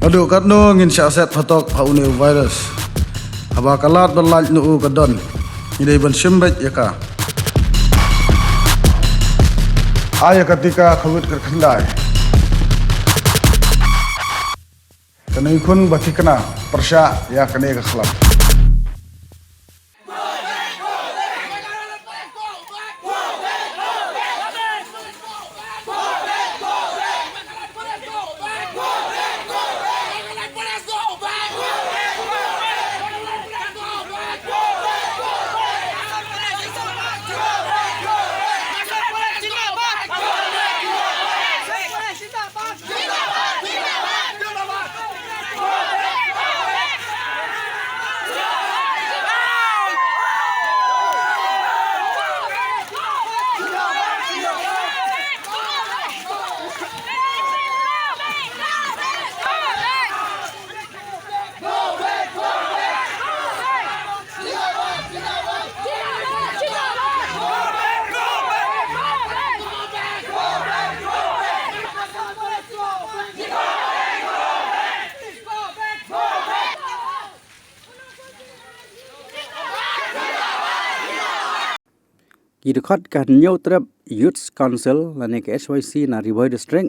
Adu kat no ngin siaset fatok haune virus. Aba kalat berlaj nu kadon. Ini ban simbet ya ka. Aya ketika khawit kerkhendai. Kena ikun bati kena persya ya kena ke khalam. Kidukot kan nyau terap Youth Council lani ke SYC na Riboy District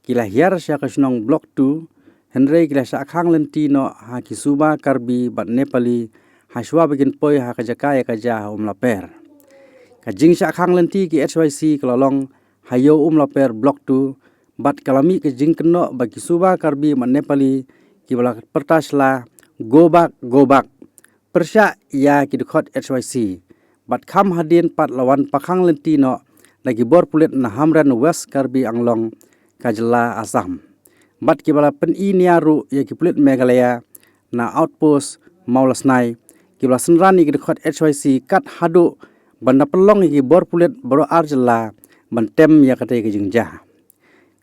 kila hiar sya kasnong Block 2 Henry kila sya akhang lenti no ha kisuba karbi bat Nepali haswa begin poi ha kajaka ya kaja umlaper kajing sya akhang lenti ki SYC kelolong hayo umlaper Block 2 bat kalami kajing keno bagi suba karbi bat Nepali ki bala pertasla go back persya ya kidukot SYC bat kham hadin pat lawan pakhang lentino lagi bor pulit na hamran West Karbi Anglong Kajla Assam bat kibala pen iniaru ya ki pulit Meghalaya na outpost Maulasnai kibala senrani ki dekat HYC kat hadu banda pelong ki bor pulit baro arjla bantem ya kate ki jingja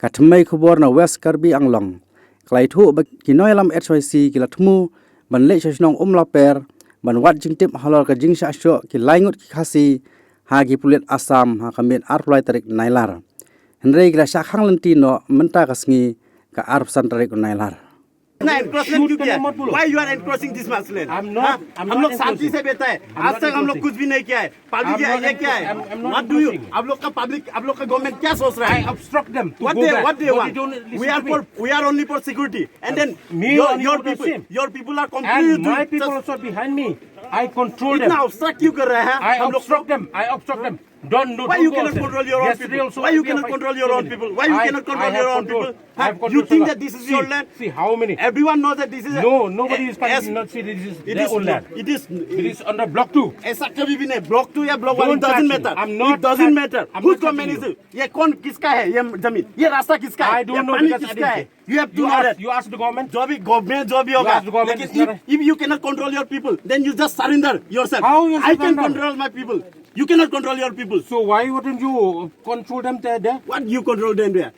katmai khubor na West Karbi Anglong klai thu kinoi lam HYC kila thmu ban le shnong umlaper ban wat jingtip halal ka jing sya ki laingut ki khasi ha ki pulit Assam ha kamit arplai tarik nailar henrei gila sya khang lentino menta kasngi ka arpsan tarik nailar Why you are encroaching this much land? I'm not. हम लोग शांति से बैठे हैं आज तक हम लोग कुछ भी नहीं किया है पब्लिक ये क्या है What do you आप लोग का पब्लिक आप लोग का गवर्नमेंट क्या सोच रहा है Obstruct them. To What go they back. what they But want you don't listen we are to me. for we are only for security and then Me your only for the same. people are completely And my people also behind me. I control them. इतना obstruct क्यों कर रहे हैं I हम लोग obstruct them. I obstruct them. Don't Why you go cannot outside. control your own Yesterday people? also Why you we are cannot control your own fighting. people? Why you I- cannot I control have your own control. people? I have You control, think sir. that this is See, your land? See how many? Everyone knows that this is No, nobody is Yes. fighting. Not see this is It their is own land. it is It is under block 2. ऐसा कभी भी नहीं block 2 या block 1 Don't it doesn't touch me. matter I'm not it doesn't touch- matter I'm whose not touching government is you. it ये कौन किसका है ये जमीन ये रास्ता किसका है I don't ये know पानी because I किसका है didn't say. you have to know that You ask the government. जो भी गवर्नमेंट जो भी होगा ask the government, लेकिन it's not if you cannot control your people then you just surrender yourself How you I can surrender? control my people you cannot control your people So why wouldn't you control them there? what you control them there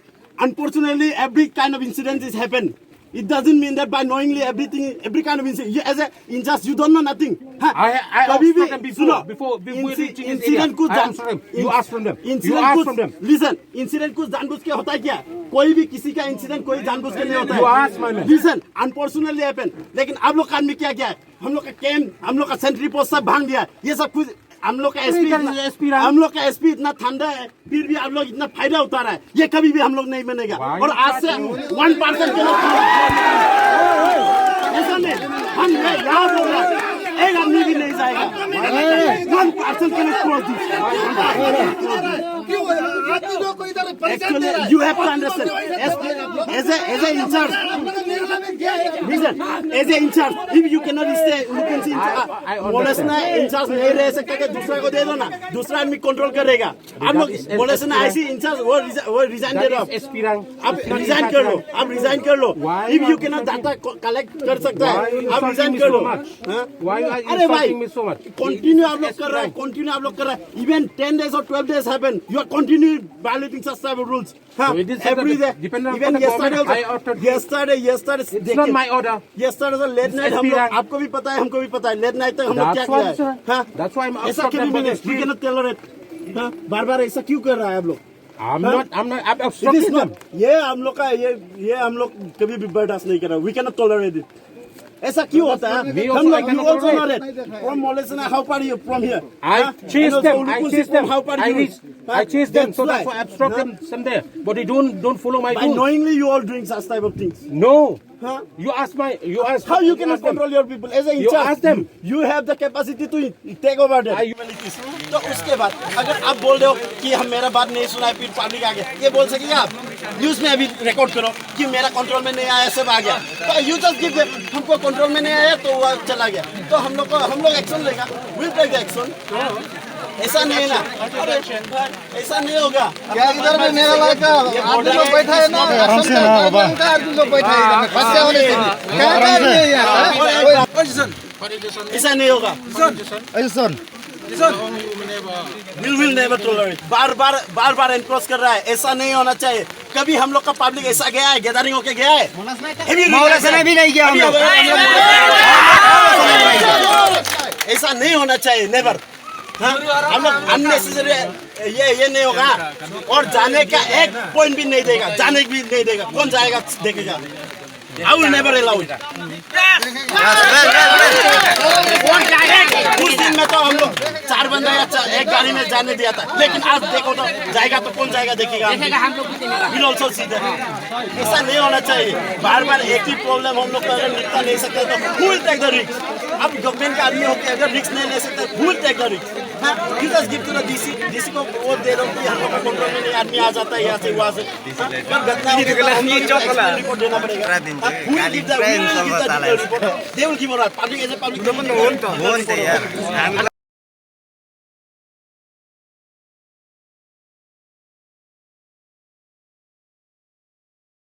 unfortunately every kind of incident is happen it doesn't mean that by knowingly every kind of incident you, as a injustice you don't know nothing हाँ? I कभी भी obstruct them सुनो, before reaching his incident area. कुछ I जान obstruct them. You ask from them. You incident ask कुछ from them. Listen incident कुछ जानबूझ के होता है क्या कोई भी किसी का इंसिडेंट कोई जानबूझ के नहीं होता You है ask my man. Listen unfortunately happen लेकिन आप लोग का आदमी क्या क्या है हम लोग का कैंप हम लोग का सेंट्री पोस्ट सब भांग दिया ये सब कुछ हम लोग का एसपी हम लोग का एसपी इतना ठंडा है फिर भी आप लोग इतना फायदा उठा रहा है ये कभी भी हम लोग नहीं बनेगा और आज से 1% के लोग ऐसा नहीं हम यहाँ बोल रहे हैं एक आदमी भी नहीं जाएगा 1% के लोग Actually, you have to understand. As a in charge, listen. As a in charge, if you cannot stay, you can see मोलेसना in charge नहीं रह सकता कि दूसरा को दे दो ना, दूसरा आदमी कंट्रोल करेगा. आप लोग मोलेसना ऐसी in charge वो resign दे दो आप. आप resign कर लो, आप resign कर लो. If you cannot data collect कर सकता है, आप resign कर लो. अरे भाई, continue आप लोग कर रहे हैं, continue आप लोग कर रहे हैं. Even 10 days or 12 days happen, you are continue violating such type of rules. So it is Every day, dependent even upon the yesterday government. also, I ordered yesterday. It's not my order. Yesterday was late night. हम लोग आपको भी पता है, हमको भी पता है. Late night तक हम लोग क्या किया है? हाँ? That's why I'm ऐसा कभी भी नहीं. We cannot tolerate. हाँ? बार-बार ऐसा क्यों कर रहा है आप लोग? I'm not. I'm It is obstructing not. them. ये हम लोग का ये हम लोग कभी भी बर्दाश्त नहीं करा. We cannot tolerate it. ऐसा क्यों होता है? We हम also- लोग I you cannot also tolerate. know that. From Molesana, how far are you from here? I Huh? chased And them. also I Ulukunsi chased from them. how far I you? reached. Huh? I chased them, That's so why. that's why I obstructed some there. But you don't follow my By rules. knowingly you all doing such type of things. No. Huh? You ask How you cannot ask them. control your people? As a in You charge, ask them. You have the capacity to take over that. Humanities. तो उसके बाद अगर आप बोल रहे हो कि हम मेरा बात नहीं सुना है फिर पब्लिक आ गया, ये बोल सकेंगे आप? न्यूज़ में अभी रिकॉर्ड करो कि मेरा कंट्रोल में नहीं आया, सब आ गया. तो यू जस्ट गिव देम, हमको कंट्रोल में नहीं आया तो वो चला गया. तो हम लोग एक्शन लेगा. Will take the action. ऐसा नहीं है ना. अरे ऐसा नहीं होगा. क्या इधर में मेरा लड़का आदमी लोग बैठा है ना, आराम से ना बाबा, आदमी लोग बैठा है इधर में, बच्चे होने से क्या कर रहे हैं यार? ऐसा नहीं होगा. Will never tolerate. Bar encroach कर रहा है. ऐसा नहीं होना चाहिए. कभी हम लोग का पब्लिक ऐसा गया है, गैदरिंग होके गया है? मौलाना भी नहीं गया हम लोग. ऐसा नहीं होना चाहिए. नेवर. हम लोग अननेसेसरी ये नहीं होगा. और जाने का एक पॉइंट भी नहीं देगा. जाने भी नहीं देगा. कौन जाएगा देखेगा? I will never allow it. उस दिन में तो हम लोग 4 बंदा या एक गाड़ी में जाने दिया था, लेकिन आज देखो तो जाएगा तो कौन जाएगा देखेगा. We'll also see that. ऐसा नहीं होना चाहिए. बार एक ही प्रॉब्लम हम लोग अगर निपटा नहीं सकते तो who will take the risk? अब गवर्नमेंट का आदमी होकर अगर रिस्क नहीं ले सकते, who will take the risk? You just give to the DC को वो दे दो कि हम लोग का कंट्रोल में नहीं, आदमी आ जाता है यहाँ से वहाँ से. घटना होगी तो हम लोग रिपोर्ट देना पड़ेगा. Who will give the report? They will give a public as a public.